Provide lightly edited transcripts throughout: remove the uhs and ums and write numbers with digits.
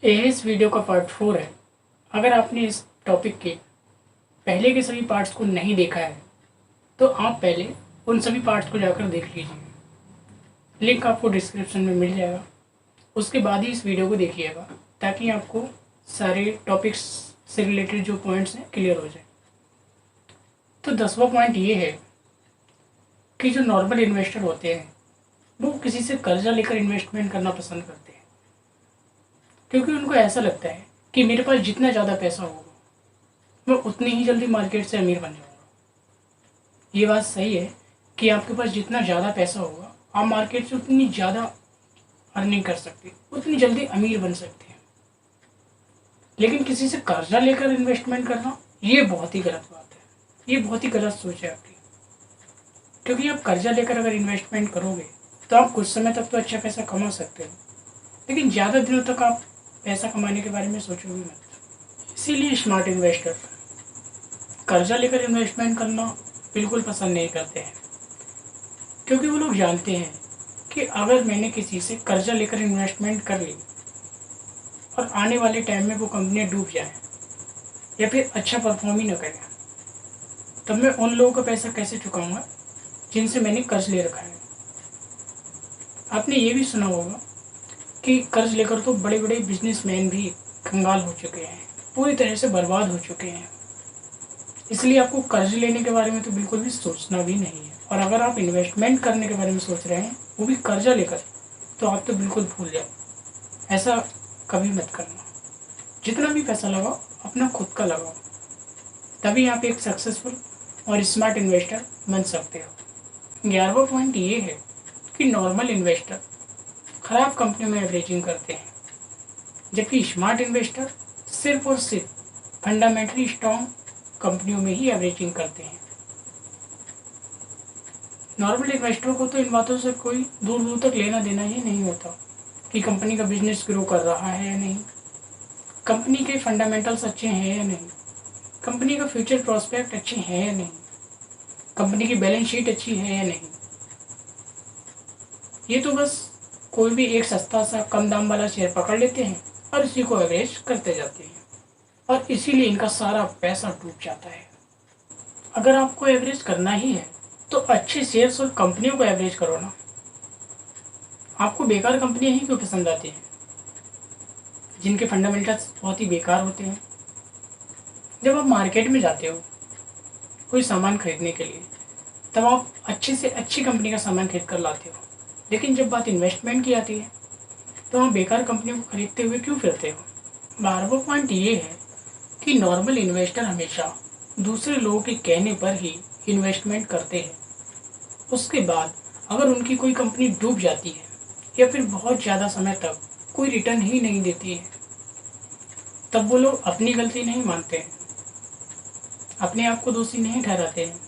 यह इस वीडियो का पार्ट 4 है। अगर आपने इस टॉपिक के पहले के सभी पार्ट्स को नहीं देखा है तो आप पहले उन सभी पार्ट्स को जाकर देख लीजिए। लिंक आपको डिस्क्रिप्शन में मिल जाएगा। उसके बाद ही इस वीडियो को देखिएगा ताकि आपको सारे टॉपिक्स से रिलेटेड जो पॉइंट्स हैं क्लियर हो जाए। तो 10वां पॉइंट ये है कि जो नॉर्मल इन्वेस्टर होते हैं वो किसी से कर्जा लेकर इन्वेस्टमेंट करना पसंद करते हैं, क्योंकि उनको ऐसा लगता है कि मेरे पास जितना ज़्यादा पैसा होगा मैं उतनी ही जल्दी मार्केट से अमीर बन जाऊँगा। ये बात सही है कि आपके पास जितना ज़्यादा पैसा होगा आप मार्केट से उतनी ज़्यादा अर्निंग कर सकते हैं, उतनी जल्दी अमीर बन सकते हैं। लेकिन किसी से कर्जा लेकर इन्वेस्टमेंट करना ये बहुत ही गलत बात है, ये बहुत ही गलत सोच है आपकी। क्योंकि आप कर्जा लेकर अगर इन्वेस्टमेंट करोगे तो आप कुछ समय तक तो अच्छा पैसा कमा सकते हो, लेकिन ज़्यादा दिनों तक आप पैसा कमाने के बारे में सोचोगे मत। इसीलिए स्मार्ट इन्वेस्टर कर्जा लेकर इन्वेस्टमेंट करना बिल्कुल पसंद नहीं करते हैं, क्योंकि वो लोग जानते हैं कि अगर मैंने किसी से कर्जा लेकर इन्वेस्टमेंट कर ली और आने वाले टाइम में वो कंपनी डूब जाए या फिर अच्छा परफॉर्म ही न करे, तब मैं उन लोगों का पैसा कैसे चुकाऊंगा जिनसे मैंने कर्ज ले रखा है। आपने ये भी सुना होगा कि कर्ज लेकर तो बड़े बड़े बिजनेसमैन भी कंगाल हो चुके हैं, पूरी तरह से बर्बाद हो चुके हैं। इसलिए आपको कर्ज लेने के बारे में तो बिल्कुल भी सोचना भी नहीं है। और अगर आप इन्वेस्टमेंट करने के बारे में सोच रहे हैं वो भी कर्जा लेकर, तो आप तो बिल्कुल भूल जाओ, ऐसा कभी मत करना। जितना भी पैसा लगाओ अपना खुद का लगाओ, तभी आप एक सक्सेसफुल और स्मार्ट इन्वेस्टर बन सकते हो। 11वां पॉइंट ये है कि नॉर्मल इन्वेस्टर खराब कंपनियों में एवरेजिंग करते हैं, जबकि स्मार्ट इन्वेस्टर सिर्फ और सिर्फ फंडामेंटली स्ट्रॉन्ग कंपनियों में ही एवरेजिंग करते हैं। नॉर्मल इन्वेस्टरों को तो इन बातों से कोई दूर दूर तक लेना देना ही नहीं होता कि कंपनी का बिजनेस ग्रो कर रहा है या नहीं, कंपनी के फंडामेंटल्स अच्छे हैं या नहीं, कंपनी का फ्यूचर प्रोस्पेक्ट अच्छे हैं या नहीं, कंपनी की बैलेंस शीट अच्छी है या नहीं। ये तो बस कोई भी एक सस्ता सा कम दाम वाला शेयर पकड़ लेते हैं और इसी को एवरेज करते जाते हैं, और इसीलिए इनका सारा पैसा डूब जाता है। अगर आपको एवरेज करना ही है तो अच्छे शेयर्स और कंपनियों को एवरेज करो ना। आपको बेकार कंपनियां ही क्यों पसंद आती हैं, जिनके फंडामेंटल्स बहुत ही बेकार होते हैं। जब आप मार्केट में जाते हो कोई सामान खरीदने के लिए, तब आप अच्छे से अच्छी कंपनी का सामान खरीद कर लाते हो, लेकिन जब बात इन्वेस्टमेंट की आती है तो आप बेकार कंपनियों को खरीदते हुए क्यों फिरते हो। 12वां पॉइंट ये है कि नॉर्मल इन्वेस्टर हमेशा दूसरे लोगों के कहने पर ही इन्वेस्टमेंट करते हैं। उसके बाद अगर उनकी कोई कंपनी डूब जाती है या फिर बहुत ज़्यादा समय तक कोई रिटर्न ही नहीं देती है, तब वो लोग अपनी गलती नहीं मानते हैं, अपने आप को दोषी नहीं ठहराते हैं,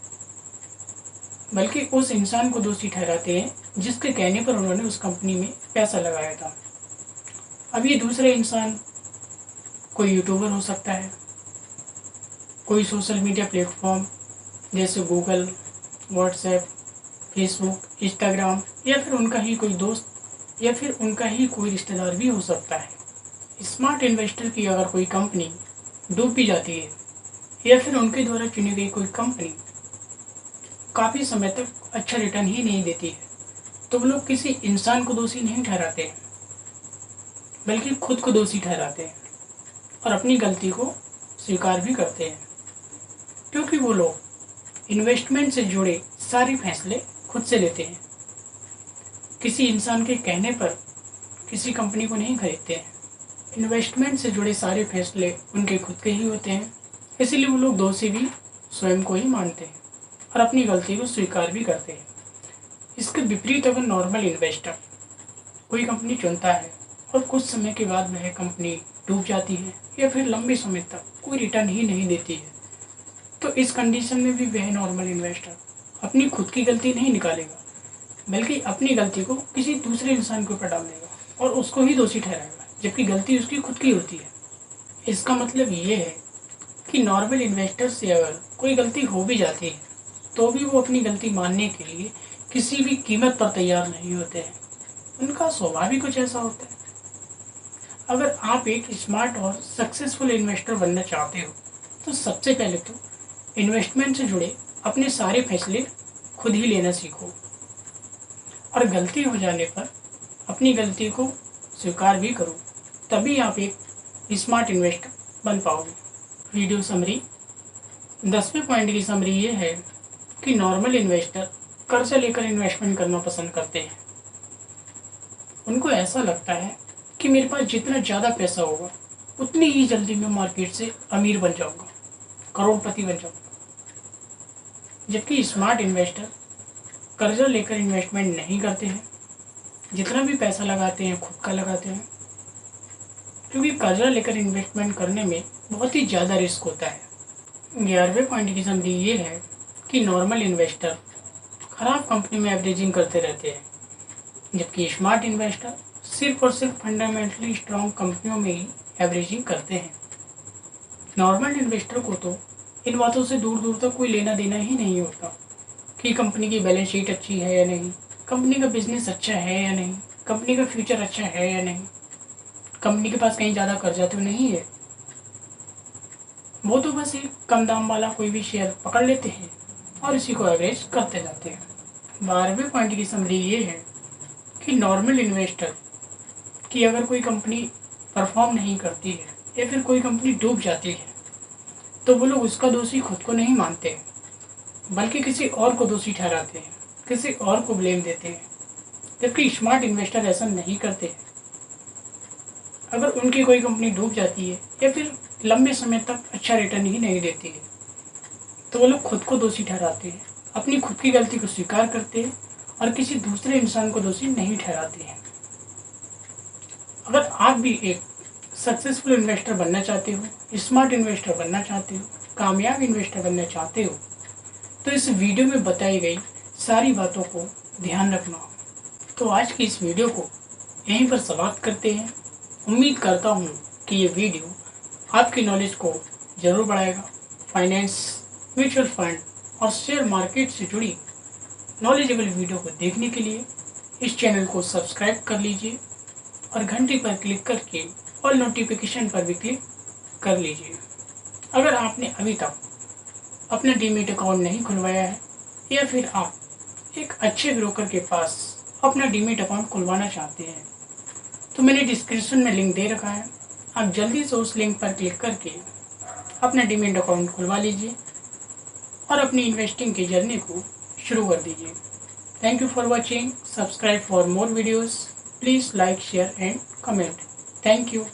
बल्कि उस इंसान को दोषी ठहराते हैं जिसके कहने पर उन्होंने उस कंपनी में पैसा लगाया था। अब ये दूसरा इंसान कोई यूट्यूबर हो सकता है, कोई सोशल मीडिया प्लेटफॉर्म जैसे गूगल, व्हाट्सएप, फेसबुक, इंस्टाग्राम, या फिर उनका ही कोई दोस्त या फिर उनका ही कोई रिश्तेदार भी हो सकता है। स्मार्ट इन्वेस्टर की अगर कोई कंपनी डूब भी जाती है या फिर उनके द्वारा चुनी गई कोई कंपनी काफ़ी समय तक अच्छा रिटर्न ही नहीं देती है, तो वो लोग किसी इंसान को दोषी नहीं ठहराते हैं, बल्कि खुद को दोषी ठहराते हैं और अपनी गलती को स्वीकार भी करते हैं, क्योंकि वो लोग इन्वेस्टमेंट से जुड़े सारे फैसले खुद से लेते हैं। किसी इंसान के कहने पर किसी कंपनी को नहीं खरीदते हैं। इन्वेस्टमेंट से जुड़े सारे फैसले उनके खुद के ही होते हैं, इसीलिए वो लोग दोषी भी स्वयं को ही मानते हैं और अपनी गलती को स्वीकार भी करते हैं। इसके विपरीत अगर नॉर्मल इन्वेस्टर कोई कंपनी चुनता है और कुछ समय के बाद वह कंपनी डूब जाती है या फिर लंबे समय तक कोई रिटर्न ही नहीं देती है, तो इस कंडीशन में भी वह नॉर्मल इन्वेस्टर अपनी खुद की गलती नहीं निकालेगा, बल्कि अपनी गलती को किसी दूसरे इंसान के ऊपर डाल देगा और उसको ही दोषी ठहराएगा, जबकि गलती उसकी खुद की होती है। इसका मतलब ये है कि नॉर्मल इन्वेस्टर से अगर कोई गलती हो भी जाती है तो भी वो अपनी गलती मानने के लिए किसी भी कीमत पर तैयार नहीं होते हैं। उनका स्वभाव ही कुछ ऐसा होता है। अगर आप एक स्मार्ट और सक्सेसफुल इन्वेस्टर बनना चाहते हो तो सबसे पहले तो इन्वेस्टमेंट से जुड़े अपने सारे फैसले खुद ही लेना सीखो और गलती हो जाने पर अपनी गलती को स्वीकार भी करो, तभी आप एक स्मार्ट इन्वेस्टर बन पाओगे। वीडियो समरी 10वें पॉइंट की समरी ये है कि नॉर्मल इन्वेस्टर कर्जा लेकर इन्वेस्टमेंट करना पसंद करते हैं। उनको ऐसा लगता है कि मेरे पास जितना ज़्यादा पैसा होगा उतनी ही जल्दी मैं मार्केट से अमीर बन जाऊंगा, करोड़पति बन जाऊंगा। जबकि स्मार्ट इन्वेस्टर कर्जा लेकर इन्वेस्टमेंट नहीं करते हैं, जितना भी पैसा लगाते हैं खुद का लगाते हैं, क्योंकि कर्जा लेकर इन्वेस्टमेंट करने में बहुत ही ज़्यादा रिस्क होता है। 11वें पॉइंट की समरी ये है कि नॉर्मल इन्वेस्टर खराब कंपनी में एवरेजिंग करते रहते हैं, जबकि स्मार्ट इन्वेस्टर सिर्फ और सिर्फ फंडामेंटली स्ट्रॉन्ग कंपनियों में ही एवरेजिंग करते हैं। नॉर्मल इन्वेस्टर को तो इन बातों से दूर दूर तक कोई लेना देना ही नहीं होता कि कंपनी की बैलेंस शीट अच्छी है या नहीं, कंपनी का बिजनेस अच्छा है या नहीं, कंपनी का फ्यूचर अच्छा है या नहीं, कंपनी के पास कहीं ज़्यादा कर्जा तो नहीं है। वो तो बस एक कम दाम वाला कोई भी शेयर पकड़ लेते हैं और इसी को एवरेज करते जाते हैं। 12वें पॉइंट की समरी ये है कि नॉर्मल इन्वेस्टर की अगर कोई कंपनी परफॉर्म नहीं करती है या फिर कोई कंपनी डूब जाती है तो वो लोग उसका दोषी खुद को नहीं मानते हैं, बल्कि किसी और को दोषी ठहराते हैं, किसी और को ब्लेम देते हैं। जबकि स्मार्ट इन्वेस्टर ऐसा नहीं करते हैं। अगर उनकी कोई कंपनी डूब जाती है या फिर लंबे समय तक अच्छा रिटर्न ही नहीं देती है तो वो लोग खुद को दोषी ठहराते हैं, अपनी खुद की गलती को स्वीकार करते हैं और किसी दूसरे इंसान को दोषी नहीं ठहराते हैं। अगर आप भी एक सक्सेसफुल इन्वेस्टर बनना चाहते हो, स्मार्ट इन्वेस्टर बनना चाहते हो, कामयाब इन्वेस्टर बनना चाहते हो तो इस वीडियो में बताई गई सारी बातों को ध्यान रखना। तो आज की इस वीडियो को यहीं पर समाप्त करते हैं। उम्मीद करता हूँ कि ये वीडियो आपकी नॉलेज को ज़रूर बढ़ाएगा। फाइनेंस, म्यूचुअल फंड और शेयर मार्केट से जुड़ी नॉलेजेबल वीडियो को देखने के लिए इस चैनल को सब्सक्राइब कर लीजिए और घंटी पर क्लिक करके ऑल नोटिफिकेशन पर भी क्लिक कर लीजिए। अगर आपने अभी तक अपना डीमैट अकाउंट नहीं खुलवाया है या फिर आप एक अच्छे ब्रोकर के पास अपना डीमैट अकाउंट खुलवाना चाहते हैं तो मैंने डिस्क्रिप्शन में लिंक दे रखा है, आप जल्दी से उस लिंक पर क्लिक करके अपना डीमैट अकाउंट खुलवा लीजिए और अपनी इन्वेस्टिंग की जर्नी को शुरू कर दीजिए। Thank you for watching. Subscribe for more videos. Please like, share and comment. Thank you.